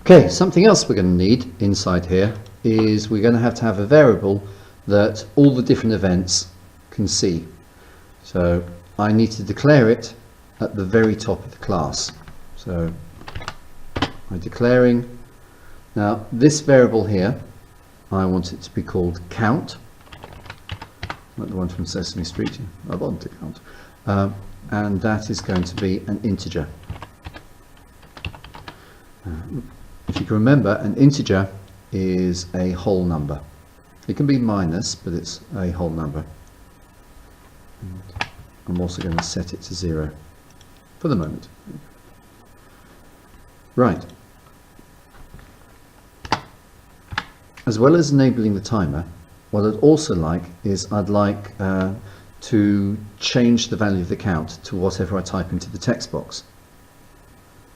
Okay, something else we're going to need inside here is we're going to have a variable that all the different events can see. So I need to declare it at the very top of the class. So I'm declaring, now this variable here, I want it to be called count, like the one from Sesame Street, I want to count, and that is going to be an integer. If you can remember, an integer is a whole number. It can be minus, but it's a whole number. And I'm also going to set it to 0 for the moment. Right. As well as enabling the timer, what I'd also like is I'd like to change the value of the count to whatever I type into the text box,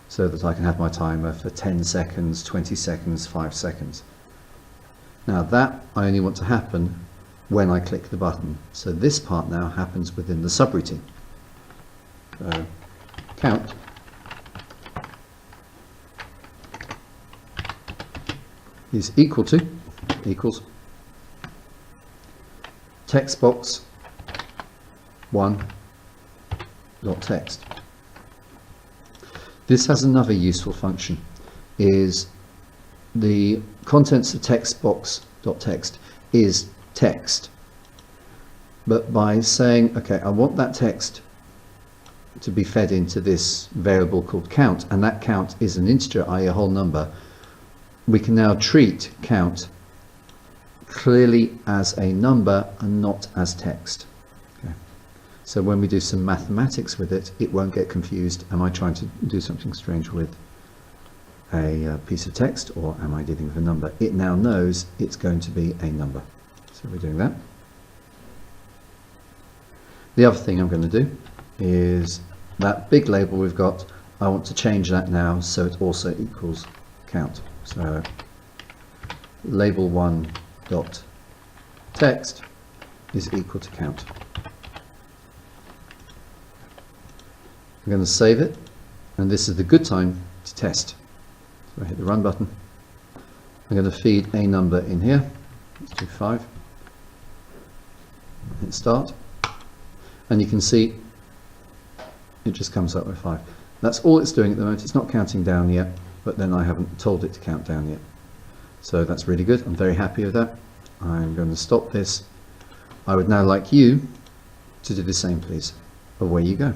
so that I can have my timer for 10 seconds, 20 seconds, 5 seconds. Now that I only want to happen when I click the button. So this part now happens within the subroutine. So count is equals text box 1.text. This has another useful function, is the contents of text box.text is text, but by saying, okay, I want that text to be fed into this variable called count, and that count is an integer, i.e. a whole number, we can now treat count clearly as a number and not as text. Okay. So when we do some mathematics with it, it won't get confused. Am I trying to do something strange with a piece of text, or am I dealing with a number? It now knows it's going to be a number. So we're doing that. The other thing I'm going to do is that big label we've got, I want to change that now so it also equals count. So label 1.text is equal to count. I'm going to save it, and this is the good time to test. So I hit the run button. I'm going to feed a number in here. Let's do 5. Hit start, and you can see it just comes up with 5. That's all it's doing at the moment. It's not counting down yet, but then I haven't told it to count down yet. So that's really good. I'm very happy with that. I'm going to stop this. I would now like you to do the same, please. Away you go.